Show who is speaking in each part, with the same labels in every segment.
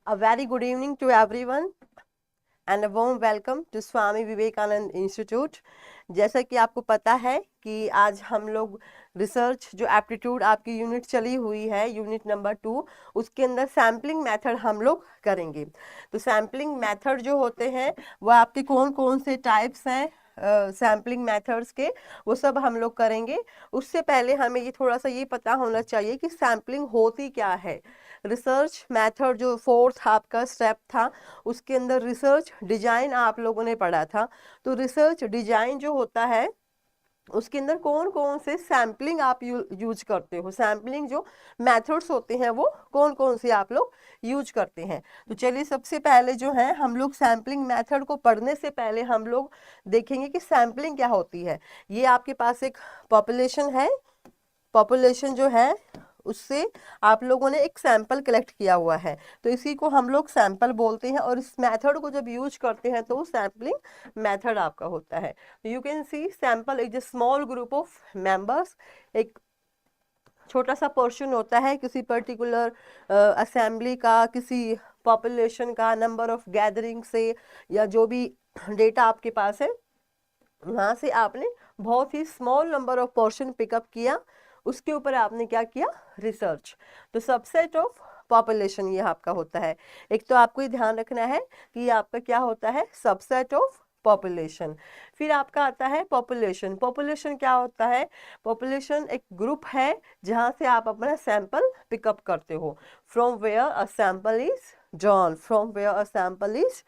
Speaker 1: A very good evening to everyone and a warm welcome to Swami Vivekananda institute. जैसा कि आपको पता है कि आज हम लोग रिसर्च जो एप्टीट्यूड आपकी यूनिट चली हुई है, यूनिट नंबर 2, उसके अंदर सैम्पलिंग मेथड हम लोग करेंगे। तो सैम्पलिंग मेथड जो होते हैं वो आपके कौन कौन से टाइप्स हैं सैम्पलिंग मेथड्स के, वो सब हम लोग करेंगे। उससे पहले हमें ये थोड़ा सा ये पता होना चाहिए कि सैम्पलिंग होती क्या है। रिसर्च मेथड जो फोर्थ आपका स्टेप था, उसके अंदर रिसर्च डिजाइन आप लोगों ने पढ़ा था। तो रिसर्च डिजाइन जो होता है उसके अंदर कौन कौन से सैम्पलिंग आप यूज करते हो, सैम्पलिंग जो मेथड्स होते हैं वो कौन कौन से आप लोग यूज करते हैं। तो चलिए सबसे पहले जो है हम लोग सैम्पलिंग मेथड को पढ़ने से पहले हम लोग देखेंगे कि सैम्पलिंग क्या होती है। ये आपके पास एक पॉपुलेशन है, पॉपुलेशन जो है उससे आप लोगों ने एक सैंपल कलेक्ट किया हुआ है, तो इसी को हम लोग सैंपल बोलते हैं। और इस मेथड को जब यूज करते हैं तो वो सैम्पलिंग मेथड आपका होता है। You can C sample is a small group of members. एक छोटा सा पोर्शन होता है किसी पर्टिकुलर असेंबली का, किसी पॉपुलेशन का, नंबर ऑफ गैदरिंग से, या जो भी डेटा आपके पास है वहाँ से आपने बहुत ही small number of portion pick up किया, उसके ऊपर आपने क्या किया, रिसर्च। तो सबसेट ऑफ पॉपुलेशन ये आपका होता है। एक तो आपको ये ध्यान रखना है कि ये आपका क्या होता है, सबसेट ऑफ पॉपुलेशन। फिर आपका आता है पॉपुलेशन। पॉपुलेशन क्या होता है, पॉपुलेशन एक ग्रुप है जहाँ से आप अपना सैंपल पिकअप करते हो, from where a sample is drawn, from where a sample is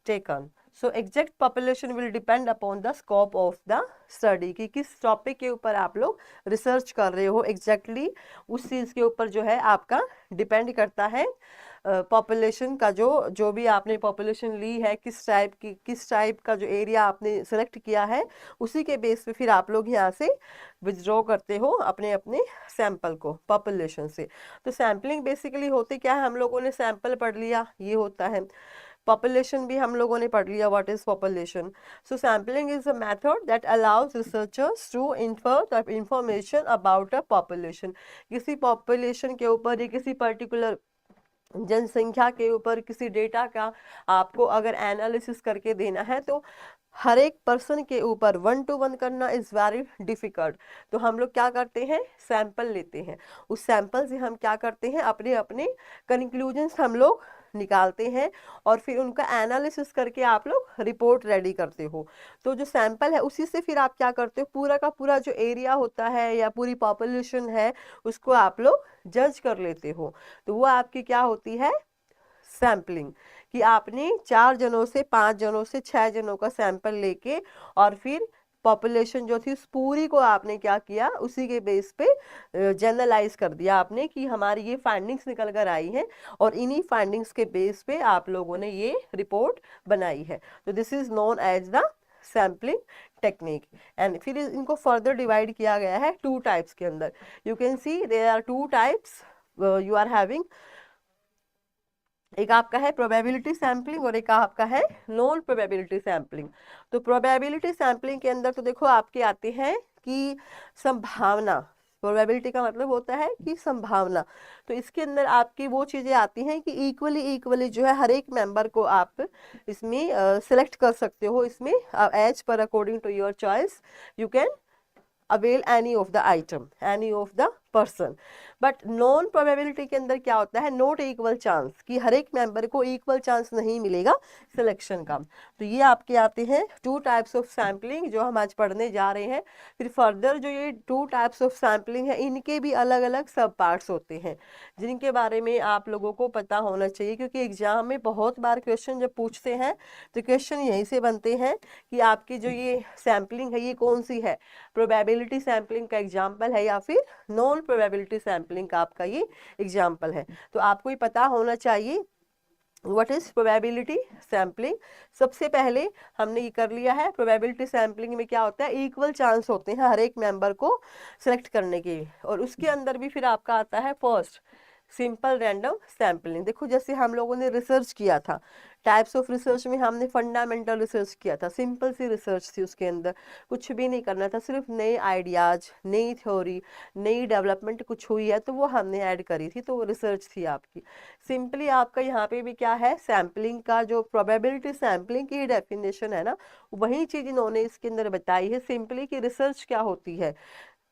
Speaker 1: taken. So exact population will depend upon the scope of the study, कि किस टॉपिक के ऊपर आप लोग रिसर्च कर रहे हो, एग्जैक्टली उस चीज़ के ऊपर जो है आपका डिपेंड करता है पॉपुलेशन का। जो भी आपने पॉपुलेशन ली है, किस टाइप का जो एरिया आपने सेलेक्ट किया है, उसी के बेस पे फिर आप लोग यहाँ से विथड्रॉ करते हो अपने अपने सैंपल को पॉपुलेशन से। तो सैम्पलिंग बेसिकली होती क्या है, हम लोगों ने सैंपल पढ़ लिया, ये होता है। पॉपुलेशन भी हम लोगों ने पढ़ लिया, what is population. So sampling is a method that allows researchers to infer the information about a population. किसी पॉपुलेशन के ऊपर या किसी पर्टिकुलर जनसंख्या के ऊपर किसी डेटा का आपको अगर एनालिसिस करके देना है, तो हर एक पर्सन के ऊपर 1 to 1 करना इज वेरी डिफिकल्ट। तो हम लोग क्या करते हैं, सैंपल लेते हैं, उस सैंपल से हम क्या करते हैं, अपने अपने कंक्लूजन्स हम लोग निकालते हैं, और फिर उनका एनालिसिस करके आप लोग रिपोर्ट रेडी करते हो। तो जो सैंपल है उसी से फिर आप क्या करते हो, पूरा का पूरा जो एरिया होता है या पूरी पॉपुलेशन है उसको आप लोग जज कर लेते हो। तो वो आपकी क्या होती है, सैम्पलिंग। कि आपने 4 जनों से, 5 जनों से, 6 जनों का सैंपल लेके और फिर पॉपुलेशन जो थी उस पूरी को आपने क्या किया, उसी के बेस पे जनरलाइज कर दिया आपने कि हमारी ये फाइंडिंग्स निकल कर आई हैं, और इन्हीं फाइंडिंग्स के बेस पे आप लोगों ने ये रिपोर्ट बनाई है। तो this is known as the sampling technique. And फिर इनको फर्दर डिवाइड किया गया है 2 टाइप्स के अंदर। You can see there are 2 types you are having. एक आपका है प्रोबेबिलिटी सैम्पलिंग और एक आपका है नॉन प्रोबेबिलिटी सैम्पलिंग। तो प्रोबेबिलिटी सैम्पलिंग के अंदर तो देखो आपके आते हैं कि संभावना, प्रोबेबिलिटी का मतलब होता है कि संभावना। तो इसके अंदर आपकी वो चीजें आती हैं कि इक्वली इक्वली जो है हर एक मेंबर को आप इसमें सिलेक्ट कर सकते हो, इसमें as per according to your choice you can avail any of the item, any of the person. But non probability के अंदर क्या होता है, नॉट इक्वल चांस, कि हर एक मेंबर को इक्वल चांस नहीं मिलेगा सिलेक्शन का। तो ये आपके आते हैं 2 टाइप्स ऑफ सैम्पलिंग जो हम आज पढ़ने जा रहे हैं। फिर फर्दर जो ये 2 टाइप्स ऑफ सैम्पलिंग है, इनके भी अलग अलग सब पार्ट्स होते हैं जिनके बारे में आप लोगों को पता होना चाहिए, क्योंकि एग्जाम में बहुत बार क्वेश्चन जब पूछते हैं तो क्वेश्चन यहीं से बनते हैं कि आपकी जो ये सैम्पलिंग है ये कौन सी है, प्रोबेबिलिटी सैम्पलिंग का एग्जाम्पल है या फिर नॉन प्रोबेबिलिटी सैम्पलिंग का आपका ये एग्जाम्पल है। तो आपको ये पता होना चाहिए व्हाट इज प्रोबेबिलिटी सैम्पलिंग। सबसे पहले हमने ये कर लिया है, प्रोबेबिलिटी सैम्पलिंग में क्या होता है, इक्वल चांस होते हैं हर एक मेंबर को सिलेक्ट करने के, और उसके अंदर भी फिर आपका आता है फर्स्ट सिंपल रैंडम सैम्पलिंग। देखो जैसे हम लोगों ने रिसर्च किया था, टाइप्स ऑफ रिसर्च में हमने फंडामेंटल रिसर्च किया था, सिंपल सी रिसर्च थी, उसके अंदर कुछ भी नहीं करना था, सिर्फ नए आइडियाज, नई थ्योरी, नई डेवलपमेंट कुछ हुई है तो वो हमने ऐड करी थी, तो वो रिसर्च थी आपकी। सिंपली आपका यहाँ पे भी क्या है, सैम्पलिंग का जो प्रोबेबिलिटी सैम्पलिंग की डेफिनेशन है ना, वही चीज इन्होंने इसके अंदर बताई है सिंपली कि रिसर्च क्या होती है।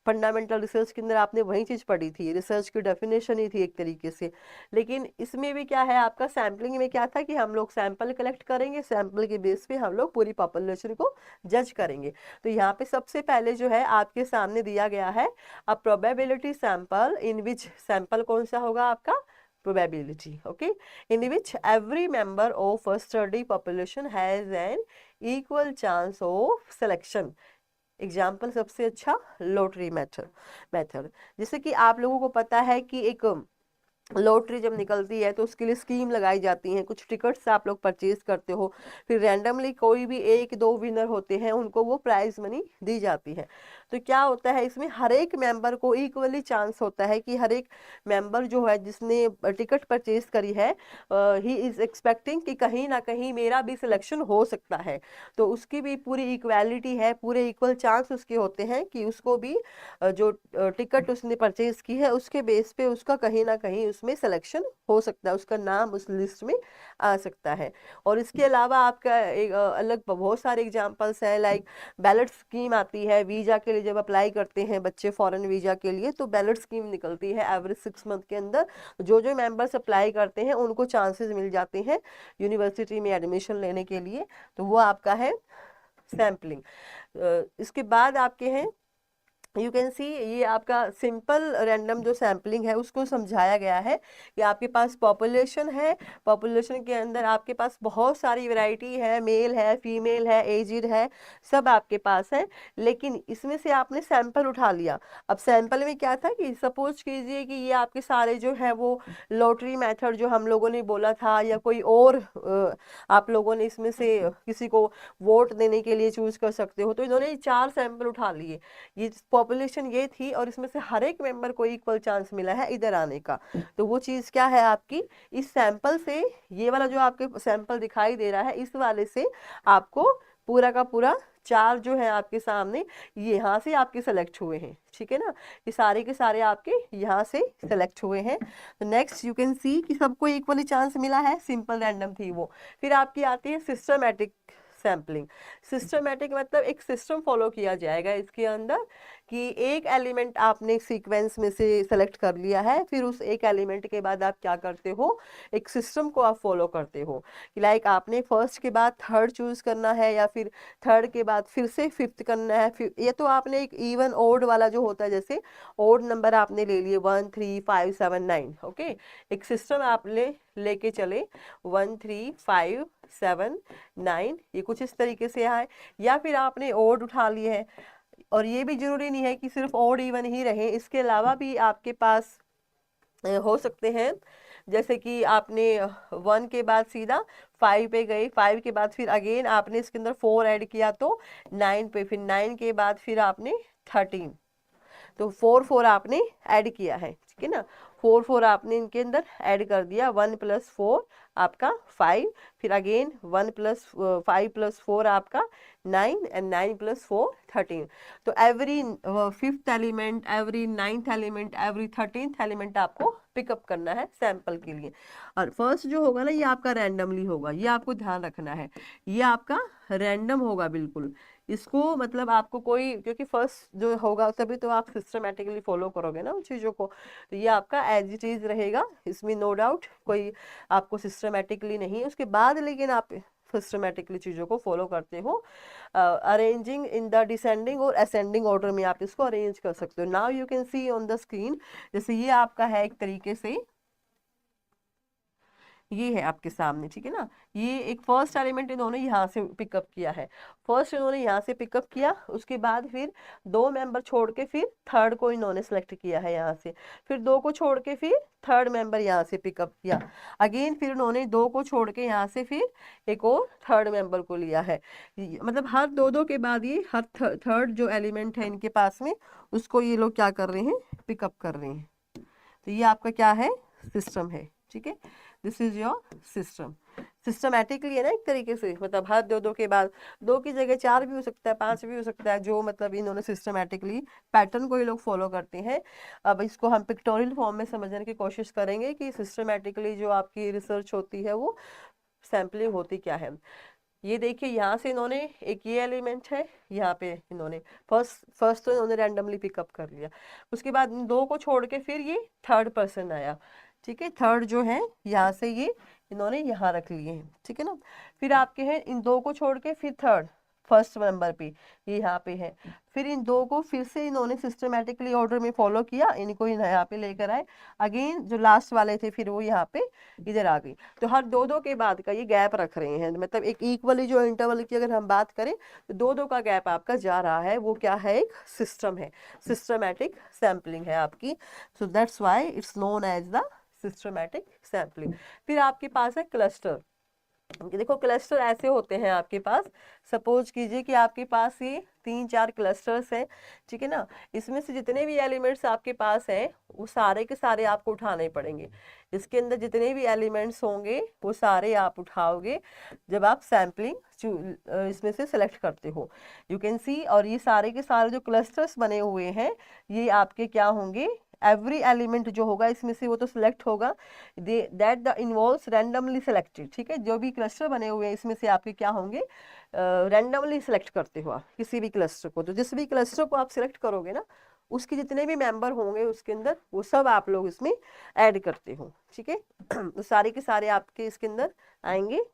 Speaker 1: फंडामेंटल रिसर्च के अंदर आपने वही चीज पढ़ी थी, रिसर्च की डेफिनेशन ही थी एक तरीके से। लेकिन इसमें भी क्या है आपका, सैम्पलिंग में क्या था कि हम लोग सैंपल कलेक्ट करेंगे, सैंपल के बेस पे हम लोग पूरी पॉपुलेशन को जज करेंगे। तो यहाँ पे सबसे पहले जो है आपके सामने दिया गया है a probability sample in which, sample कौन सा होगा आपका, probability, okay, in which every member of a study population has an equal chance of selection। Example सबसे अच्छा लॉटरी मेथड। जैसे कि आप लोगों को पता है कि एक लॉटरी जब निकलती है तो उसके लिए स्कीम लगाई जाती है, कुछ टिकट्स आप लोग परचेज करते हो, फिर रैंडमली कोई भी एक दो विनर होते हैं उनको वो प्राइज मनी दी जाती है। तो क्या होता है इसमें, हर एक मेंबर को इक्वली चांस होता है कि हर एक मेंबर जो है जिसने टिकट परचेज करी है, ही इज एक्सपेक्टिंग कि कहीं ना कहीं मेरा भी सिलेक्शन हो सकता है। तो उसकी भी पूरी इक्वालिटी है, पूरे इक्वल चांस उसके होते हैं कि उसको भी जो टिकट उसने परचेज की है उसके बेस पे उसका कहीं ना कहीं उसमें सिलेक्शन हो सकता है, उसका नाम उस लिस्ट में आ सकता है। और इसके अलावा आपका एक अलग बहुत सारे एग्जांपल्स हैं, लाइक बैलेट स्कीम आती है वीजा के लिए, जब अप्लाई करते हैं बच्चे फॉरेन वीजा के लिए तो बैलेट स्कीम निकलती है एवरी 6 मंथ के अंदर। जो जो मेंबर्स अप्लाई करते हैं उनको चांसेस मिल जाते हैं यूनिवर्सिटी में एडमिशन लेने के लिए, तो वो आपका है सैम्पलिंग। इसके बाद आपके हैं, यू कैन सी, ये आपका सिंपल रैंडम जो सैम्पलिंग है उसको समझाया गया है कि आपके पास पॉपुलेशन है, पॉपुलेशन के अंदर आपके पास बहुत सारी वैरायटी है, मेल है, फीमेल है, एजिड है, सब आपके पास है। लेकिन इसमें से आपने सैंपल उठा लिया। अब सैंपल में क्या था कि सपोज कीजिए कि ये आपके सारे जो है वो लॉटरी मेथड जो हम लोगों ने बोला था, या कोई और आप लोगों ने इसमें से किसी को वोट देने के लिए चूज कर सकते हो, तो इन्होंने 4 सैंपल उठा लिए, ये पॉपुलेशन ये थी और इसमें से हर एक मेंबर को इक्वल चांस मिला है इधर आने का। तो वो चीज क्या है आपकी, इस सैंपल से, ये वाला जो आपके सैंपल दिखाई दे रहा है इस वाले से आपको पूरा का पूरा 4 जो है आपके सामने, ये यहाँ से आपके सेलेक्ट हुए हैं, ठीक है ना, ये सारे के सारे आपके यहाँ से सेलेक्ट हुए हैं। तो नेक्स्ट यू कैन सी कि सबको इक्वली चांस मिला है, सिंपल रैंडम थी वो। फिर आपकी आती है सिस्टमैटिक सैम्पलिंग। सिस्टमैटिक मतलब एक सिस्टम फॉलो किया जाएगा इसके अंदर, कि एक एलिमेंट आपने सीक्वेंस में से सेलेक्ट कर लिया है, फिर उस एक एलिमेंट के बाद आप क्या करते हो, एक सिस्टम को आप फॉलो करते हो, कि लाइक आपने फर्स्ट के बाद थर्ड चूज करना है, या फिर थर्ड के बाद फिर से फिफ्थ करना है, फिर ये तो आपने एक इवन ओड वाला जो होता है, जैसे ओड नंबर आपने ले लिए 1 3 5 7 9, ओके, एक सिस्टम आप लेके चले 1 3 5 7 9, ये कुछ इस तरीके से है। या फिर आपने ओड उठा लिए है, और ये भी जरूरी नहीं है कि सिर्फ ओड इवन ही रहे, इसके अलावा भी आपके पास हो सकते हैं, जैसे कि आपने 1 के बाद सीधा 5 पे गए, 5 के बाद फिर अगेन आपने इसके अंदर 4 ऐड किया तो 9 पे, फिर 9 के बाद फिर आपने 13, तो 4 4 आपने ऐड किया है, ठीक है ना, 4 4 आपने इनके अंदर ऐड कर दिया, 1 + 4 आपका 5, फिर अगेन 1 + 5 + 4 आपका 9, एंड 9 + 4 13। तो every 5th element, every 9th element, every 13th element आपको पिकअप करना है सैंपल के लिए। और फर्स्ट जो होगा ना ये आपका रैंडमली होगा, ये आपको ध्यान रखना है, ये आपका रैंडम होगा बिल्कुल। इसको मतलब आपको कोई, क्योंकि फर्स्ट जो होगा तभी तो आप सिस्टमेटिकली फॉलो करोगे ना उन चीज़ों को, तो ये आपका एज इट इज रहेगा, इसमें नो डाउट कोई आपको सिस्टमेटिकली नहीं, उसके बाद लेकिन आप सिस्टमेटिकली चीज़ों को फॉलो करते हो। अरेंजिंग इन द डिसेंडिंग और असेंडिंग ऑर्डर में आप इसको अरेंज कर सकते हो। Now you can C on the screen, जैसे ये आपका है एक तरीके से, ये है आपके सामने, ठीक है ना, ये एक फर्स्ट एलिमेंट इन्होंने यहाँ से पिकअप किया है, फर्स्ट इन्होंने यहाँ से पिकअप किया, उसके बाद फिर 2 मेंबर छोड़ के फिर थर्ड को इन्होंने सेलेक्ट किया है यहाँ से, फिर 2 को छोड़ के फिर थर्ड मेंबर यहाँ से पिकअप किया, अगेन फिर उन्होंने 2 को छोड़ के यहाँ से फिर एक और थर्ड मेंबर को लिया है, मतलब हर 2 के बाद ये हर थर्ड जो एलिमेंट है इनके पास में उसको ये लोग क्या कर रहे हैं, पिकअप कर रहे हैं। तो ये आपका क्या है, सिस्टम है, ठीक है। This is your system. Systematically है ना, एक तरीके से, मतलब हर दो के बाद, 2 की जगह 4 भी हो सकता है, 5 भी हो सकता है, जो मतलब इन्होंने सिस्टमैटिकली पैटर्न को ही लोग फॉलो करते हैं। अब इसको हम पिक्टोरियल फॉर्म में समझने की कोशिश करेंगे कि सिस्टमैटिकली जो आपकी रिसर्च होती है वो सैम्पलिंग होती क्या है। ये देखिए, यहाँ से इन्होंने एक ये एलिमेंट है, यहाँ पे इन्होंने फर्स्ट तो इन्होंने रैंडमली पिकअप कर लिया, उसके बाद इन 2 को छोड़ के फिर ये थर्ड पर्सन आया, ठीक है। थर्ड जो है यहाँ से ये इन्होंने यहाँ रख लिए हैं, ठीक है ना। फिर आपके हैं इन 2 को छोड़ के फिर थर्ड फर्स्ट नंबर पे ये यहाँ पे है, फिर इन 2 को फिर से इन्होंने सिस्टमेटिकली ऑर्डर में फॉलो किया, इनको यहाँ पे लेकर आए, अगेन जो लास्ट वाले थे फिर वो यहाँ पे इधर आ गई। तो हर 2 के बाद का ये गैप रख रहे हैं, मतलब एक इक्वली जो इंटरवल की अगर हम बात करें तो 2 का गैप आपका जा रहा है, वो क्या है, एक सिस्टम है, सिस्टमैटिक सैम्पलिंग है आपकी। So that's why it's known as the systematic sampling. फिर आपके पास है क्लस्टर। देखो क्लस्टर ऐसे होते हैं आपके पास, सपोज कीजिए कि आपके पास ये 3-4 क्लस्टर्स हैं, ठीक है ना। इसमें से जितने भी एलिमेंट्स आपके पास हैं वो सारे के सारे आपको उठाने पड़ेंगे। इसके अंदर जितने भी एलिमेंट्स होंगे वो सारे आप उठाओगे जब आप सैम्पलिंग इसमें से सिलेक्ट करते हो, यू कैन सी। और ये सारे के सारे जो क्लस्टर्स बने हुए हैं ये आपके क्या होंगे, एवरी एलिमेंट जो होगा इसमें से वो तो सिलेक्ट होगा, that the involves randomly selected, ठीक है। जो भी क्लस्टर बने हुए हैं इसमें से आपके क्या होंगे, रैंडमली सिलेक्ट करते हो आप किसी भी क्लस्टर को। तो जिस भी क्लस्टर को आप सिलेक्ट करोगे ना, उसके जितने भी मेंबर होंगे उसके अंदर वो सब आप लोग इसमें ऐड करते हो, ठीक है। तो सारे के सारे आपके इसके अंदर आएंगे।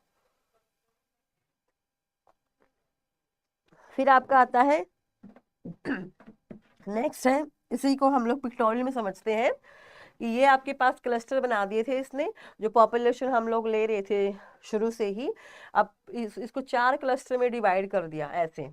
Speaker 1: फिर आपका आता है नेक्स्ट है, इसी को हम लोग पिक्टोरियल में समझते हैं कि ये आपके पास क्लस्टर बना दिए थे इसने, जो पॉपुलेशन हम लोग ले रहे थे शुरू से ही। अब इसको 4 क्लस्टर में डिवाइड कर दिया, ऐसे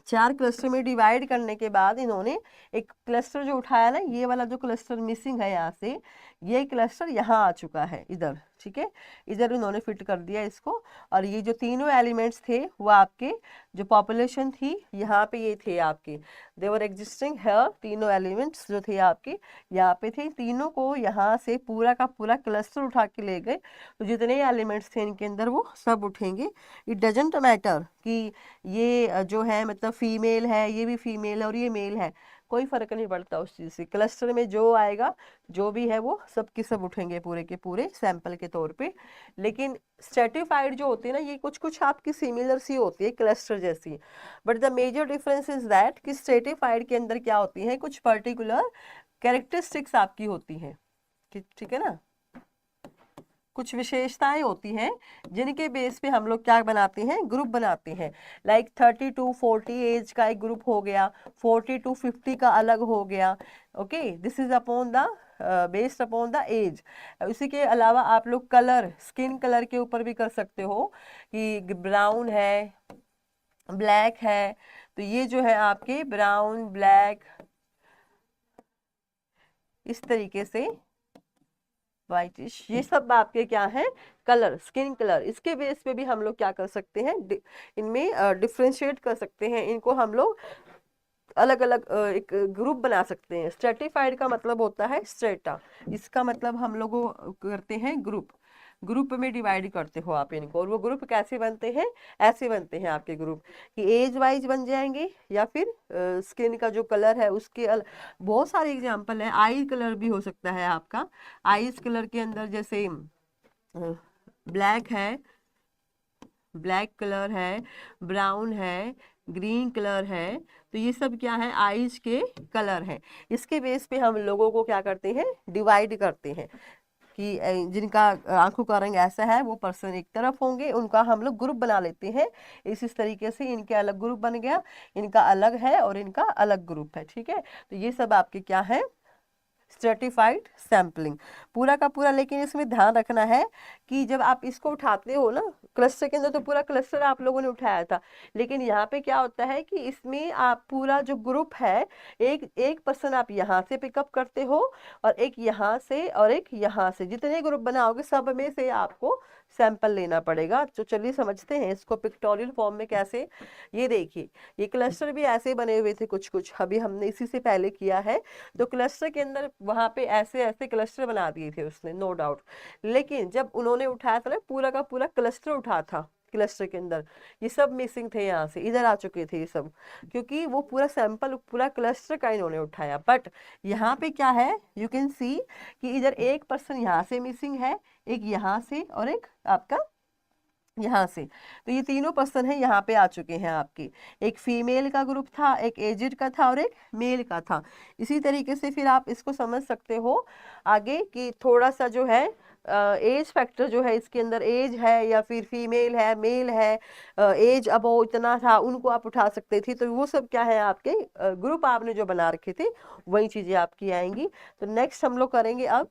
Speaker 1: 4 क्लस्टर में डिवाइड करने के बाद इन्होंने एक क्लस्टर जो उठाया ना, ये वाला जो क्लस्टर मिसिंग है यहाँ से, ये क्लस्टर यहाँ आ चुका है इधर, ठीक है। इधर इन्होंने फिट कर दिया इसको, और ये जो तीनों एलिमेंट्स थे वो आपके जो पॉपुलेशन थी यहाँ पे ये थे आपके, देवर एग्जिस्टिंग है, तीनों एलिमेंट्स जो थे आपके यहाँ पे थे, तीनों को यहाँ से पूरा का पूरा क्लस्टर उठा के ले गए। तो जितने एलिमेंट्स थे इनके अंदर वो सब उठेंगे। इट डजेंट मैटर कि ये जो है मतलब फीमेल है, ये भी फीमेल है और ये मेल है, कोई फर्क नहीं पड़ता उस चीज़ से। क्लस्टर में जो आएगा जो भी है वो सब के सब उठेंगे पूरे के पूरे सैंपल के तौर पे। लेकिन स्ट्रेटिफाइड जो होती है ना, ये कुछ कुछ आपकी सिमिलर सी होती है क्लस्टर जैसी, but the major difference is that कि स्ट्रेटिफाइड के अंदर क्या होती है, कुछ पर्टिकुलर कैरेक्टरिस्टिक्स आपकी होती हैं, ठीक है ना। कुछ विशेषताएं होती हैं जिनके बेस पे हम लोग क्या बनाते हैं, ग्रुप बनाते हैं। लाइक 30 to 40 एज का एक ग्रुप हो गया, 40 to 50 का अलग हो गया। Okay, this is upon the based upon the age. इसी के अलावा आप लोग कलर, स्किन कलर के ऊपर भी कर सकते हो कि ब्राउन है, ब्लैक है, तो ये जो है आपके ब्राउन, ब्लैक, इस तरीके से वाइटिश, ये सब आपके क्या है, कलर, स्किन कलर। इसके बेस पे भी हम लोग क्या कर सकते हैं, इनमें डिफ्रेंशिएट कर सकते हैं, इनको हम लोग अलग अलग एक ग्रुप बना सकते हैं। स्ट्रेटिफाइड का मतलब होता है स्ट्रेटा, इसका मतलब हम लोग करते हैं ग्रुप, ग्रुप में डिवाइड करते हो आप इनको। और वो ग्रुप कैसे बनते हैं, ऐसे बनते हैं आपके ग्रुप कि एज वाइज बन जाएंगे, या फिर स्किन का जो कलर है उसके बहुत सारे एग्जांपल है। आई कलर भी हो सकता है आपका, आईज कलर के अंदर जैसे ब्लैक है, ब्लैक कलर है, ब्राउन है, ग्रीन कलर है, तो ये सब क्या है, आईज के कलर है। इसके बेस पे हम लोगों को क्या करते हैं, डिवाइड करते हैं कि जिनका आंखों का रंग ऐसा है वो पर्सन एक तरफ होंगे, उनका हम लोग ग्रुप बना लेते हैं। इस तरीके से इनके अलग ग्रुप बन गया, इनका अलग है और इनका अलग ग्रुप है, ठीक है। तो ये सब आपके क्या है, स्ट्रेटिफाइड सैम्पलिंग पूरा का पूरा। लेकिन इसमें ध्यान रखना है कि जब आप इसको उठाते हो ना, क्लस्टर के अंदर तो पूरा क्लस्टर आप लोगों ने उठाया था, लेकिन यहाँ पे क्या होता है कि इसमें आप पूरा जो ग्रुप है, एक पर्सन आप यहाँ से पिकअप करते हो और एक यहाँ से और एक यहाँ से, जितने ग्रुप बनाओगे सब में से आपको सैंपल लेना पड़ेगा। तो चलिए समझते हैं इसको पिक्टोरियल फॉर्म में कैसे। ये देखिए, ये क्लस्टर भी ऐसे बने हुए थे कुछ कुछ, अभी हमने इसी से पहले किया है। तो क्लस्टर के अंदर वहां पे ऐसे ऐसे क्लस्टर बना दिए थे उसने, नो डाउट। लेकिन जब उन्होंने उठाया था ना, पूरा का पूरा क्लस्टर उठा था क्लस्टर के अंदर, ये सब मिसिंग थे, यहाँ से इधर आ चुके थे ये सब, क्योंकि वो पूरा सैंपल पूरा क्लस्टर का इन्होंने उठाया। बट यहाँ पे क्या है, यू कैन सी कि इधर एक पर्सन यहाँ से मिसिंग है, एक यहाँ से, और एक आपका यहाँ से। तो ये तीनों पर्सन है यहाँ पे आ चुके हैं आपके। एक फीमेल का ग्रुप था, एक एजेड का था, और एक मेल का था। इसी तरीके से फिर आप इसको समझ सकते हो आगे कि थोड़ा सा जो है एज फैक्टर जो है इसके अंदर, एज है या फिर फीमेल है, मेल है, एज अब वो इतना था, उनको आप उठा सकते थे। तो वो सब क्या है आपके ग्रुप आपने जो बना रखे थे, वही चीजें आपकी आएंगी। तो नेक्स्ट हम लोग करेंगे अब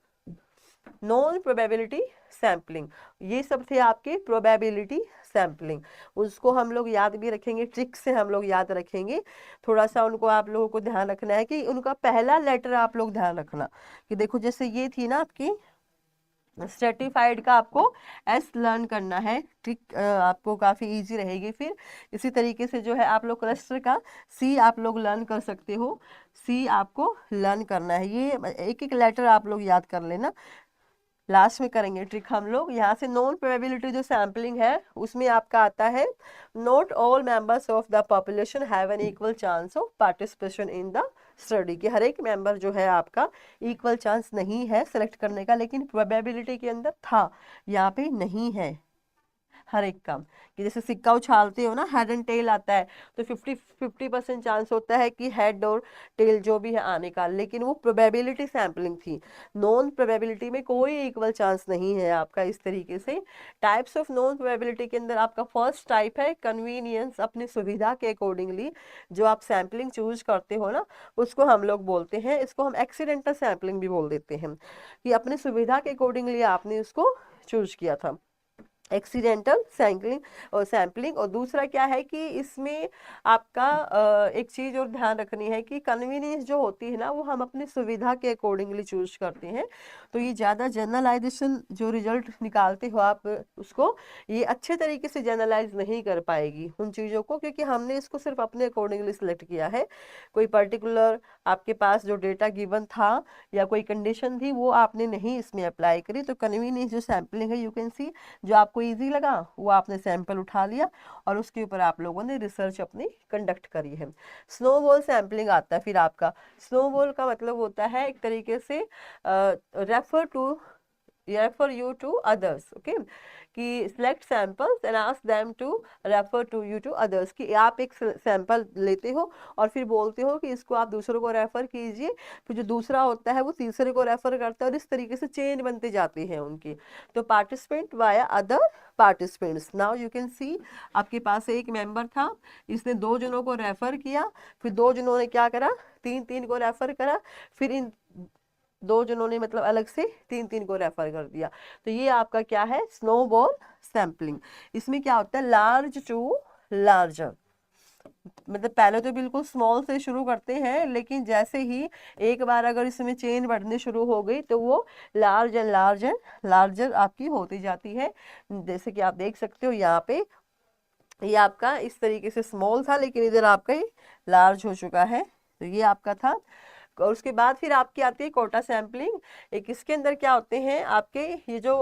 Speaker 1: नॉन प्रोबेबिलिटी सैम्पलिंग। ये सब थे आपके प्रोबेबिलिटी सैम्पलिंग। उसको हम लोग याद भी रखेंगे, ट्रिक से हम लोग याद रखेंगे। थोड़ा सा उनको आप लोगों को ध्यान रखना है कि उनका पहला लेटर आप लोग ध्यान रखना कि देखो जैसे ये थी ना आपकी स्ट्रेटिफाइड का, आपको एस लर्न करना है। ट्रिक आपको काफ़ी इजी रहेगी फिर। इसी तरीके से जो है आप लोग क्लस्टर का सी आप लोग लर्न कर सकते हो, सी आपको लर्न करना है। ये एक एक लेटर आप लोग याद कर लेना, लास्ट में करेंगे ट्रिक हम लोग। यहाँ से नॉन प्रोबेबिलिटी जो सैम्पलिंग है उसमें आपका आता है, not all members of the population have an equal chance of participation in the study. कि हर एक मेंबर जो है आपका इक्वल चांस नहीं है सेलेक्ट करने का, लेकिन प्रोबेबिलिटी के अंदर था, यहाँ पे नहीं है हर एक का। कि जैसे सिक्का उछालते हो ना, हेड एंड टेल आता है, तो 50% चांस होता है कि हेड और टेल जो भी है आने का, लेकिन वो प्रोबेबिलिटी सैम्पलिंग थी। नॉन प्रोबेबिलिटी में कोई इक्वल चांस नहीं है आपका। इस तरीके से टाइप्स ऑफ नॉन प्रोबेबिलिटी के अंदर आपका फर्स्ट टाइप है कन्वीनियंस, अपनी सुविधा के अकॉर्डिंगली जो आप सैम्पलिंग चूज करते हो ना, उसको हम लोग बोलते हैं, इसको हम एक्सीडेंटल सैम्पलिंग भी बोल देते हैं, कि अपनी सुविधा के अकॉर्डिंगली आपने उसको चूज किया था, एक्सीडेंटल सैम्पलिंग। और सैम्पलिंग, और दूसरा क्या है कि इसमें आपका एक चीज और ध्यान रखनी है कि कन्वीनियंस जो होती है ना, वो हम अपनी सुविधा के अकॉर्डिंगली चूज करते हैं। तो ये ज़्यादा जनरलाइजेशन जो रिजल्ट निकालते हो आप उसको, ये अच्छे तरीके से जनरलाइज नहीं कर पाएगी उन चीज़ों को, क्योंकि हमने इसको सिर्फ अपने अकॉर्डिंगली सिलेक्ट किया है। कोई पर्टिकुलर आपके पास जो डेटा गिवन था या कोई कंडीशन थी, वो आपने नहीं इसमें अप्लाई करी। तो कन्वीनियंस जो सैम्पलिंग है, यू कैन सी, जो आपको इजी लगा वो आपने सैंपल उठा लिया और उसके ऊपर आप लोगों ने रिसर्च अपनी कंडक्ट करी है। स्नोबॉल सैंपलिंग आता है फिर आपका। स्नोबॉल का मतलब होता है एक तरीके से refer you to others, okay, कि select samples and ask them to refer to you to others। कि आप एक सैंपल लेते हो और फिर बोलते हो कि इसको आप दूसरों को रेफर कीजिए, फिर जो दूसरा होता है वो तीसरे को रेफर करता है, और इस तरीके से चेन बनते जाती है उनकी। तो participant via other participants. Now you can सी, आपके पास एक मेंबर था, इसने 2 जनों को रेफर किया, फिर 2 जनों ने क्या करा, 3 को रेफर करा, फिर इन 2 जनों ने मतलब अलग से 3 को रेफर कर दिया। तो ये आपका क्या है, स्नोबॉल सैंपलिंग। इसमें क्या होता है, लार्ज टू लार्जर, मतलब पहले तो बिल्कुल स्मॉल से शुरू करते हैं, लेकिन जैसे ही एक बार अगर इसमें चेन बढ़नी शुरू हो गई तो वो large and large and larger आपकी होती जाती है। जैसे कि आप देख सकते हो यहाँ पे, ये आपका इस तरीके से स्मॉल था, लेकिन इधर आपका ये लार्ज हो चुका है। तो ये आपका था। और उसके बाद फिर आपकी आती है कोटा सैम्पलिंग। एक इसके अंदर क्या होते हैं आपके, ये जो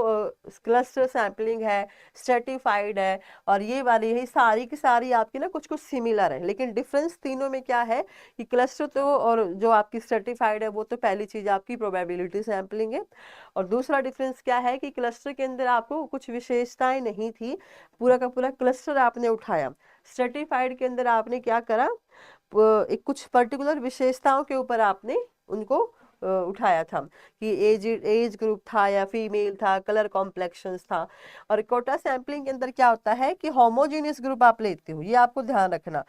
Speaker 1: क्लस्टर सैम्पलिंग है, स्ट्रेटिफाइड है, और ये वाली है, सारी की सारी आपकी ना कुछ कुछ सिमिलर है, लेकिन डिफरेंस तीनों में क्या है कि क्लस्टर तो और जो आपकी स्ट्रेटिफाइड है वो तो पहली चीज़ आपकी प्रोबेबिलिटी सैम्पलिंग है। और दूसरा डिफरेंस क्या है कि क्लस्टर के अंदर आपको कुछ विशेषताएं नहीं थी, पूरा का पूरा क्लस्टर आपने उठाया। स्ट्रेटिफाइड के अंदर आपने क्या करा, एक कुछ पर्टिकुलर विशेषताओं के ऊपर आपने उनको उठाया था, कि एज ग्रुप था या फीमेल था, कलर कॉम्प्लेक्शंस था। और कोटा सैम्पलिंग के अंदर क्या होता है कि होमोजीनियस ग्रुप आप लेते हो, ये आपको ध्यान रखना।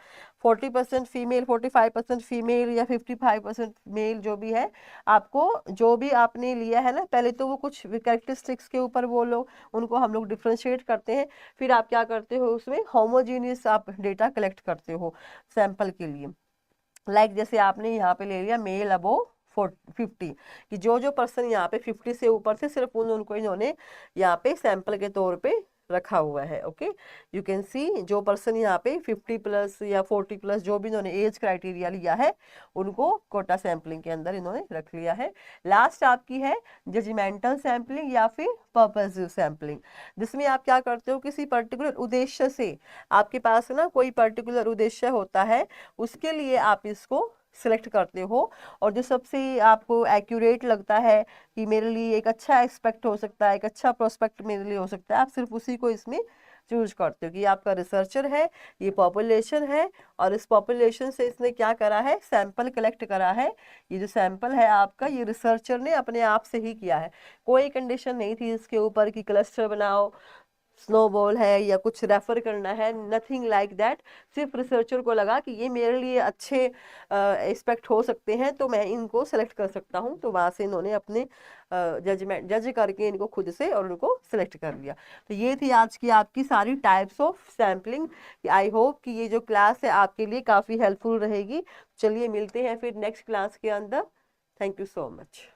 Speaker 1: 40% फीमेल, 45% फीमेल या 55% मेल जो भी है, आपको जो भी आपने लिया है ना, पहले तो वो कुछ कैरेक्टरिस्टिक्स के ऊपर बोलो, उनको हम लोग डिफ्रेंशिएट करते हैं, फिर आप क्या करते हो उसमें होमोजीनियस आप डेटा कलेक्ट करते हो सैंपल के लिए। लाइक जैसे आपने यहाँ पे ले लिया मेल अबो 50 कि जो पर्सन यहाँ पे 50 से ऊपर थे सिर्फ उनको इन्होंने यहाँ पे सैंपल के तौर पे रखा हुआ है। ओके, यू कैन सी जो पर्सन यहाँ पे 50 प्लस या 40 प्लस जो भी इन्होंने एज क्राइटेरिया लिया है उनको कोटा सैम्पलिंग के अंदर इन्होंने रख लिया है। लास्ट आपकी है जजमेंटल सैम्पलिंग या फिर पर्पसिव सैम्पलिंग, जिसमें आप क्या करते हो, किसी पर्टिकुलर उद्देश्य से, आपके पास ना कोई पर्टिकुलर उद्देश्य होता है, उसके लिए आप इसको सिलेक्ट करते हो और जो सबसे आपको एक्यूरेट लगता है कि मेरे लिए एक अच्छा एक्सपेक्ट हो सकता है, एक अच्छा प्रोस्पेक्ट मेरे लिए हो सकता है, आप सिर्फ उसी को इसमें चूज करते हो कि आपका रिसर्चर है, ये पॉपुलेशन है और इस पॉपुलेशन से इसने क्या करा है, सैंपल कलेक्ट करा है। ये जो सैंपल है आपका ये रिसर्चर ने अपने आप से ही किया है, कोई कंडीशन नहीं थी इसके ऊपर कि क्लस्टर बनाओ, स्नोबॉल है या कुछ रेफर करना है, नथिंग लाइक दैट। सिर्फ रिसर्चर को लगा कि ये मेरे लिए अच्छे एक्सपेक्ट हो सकते हैं तो मैं इनको सेलेक्ट कर सकता हूँ, तो वहाँ से इन्होंने अपने जज करके इनको खुद से और उनको सेलेक्ट कर लिया। तो ये थी आज की आपकी सारी types of sampling. I hope कि ये जो क्लास है आपके लिए काफ़ी हेल्पफुल रहेगी। चलिए मिलते हैं फिर नेक्स्ट क्लास के अंदर। Thank you so much.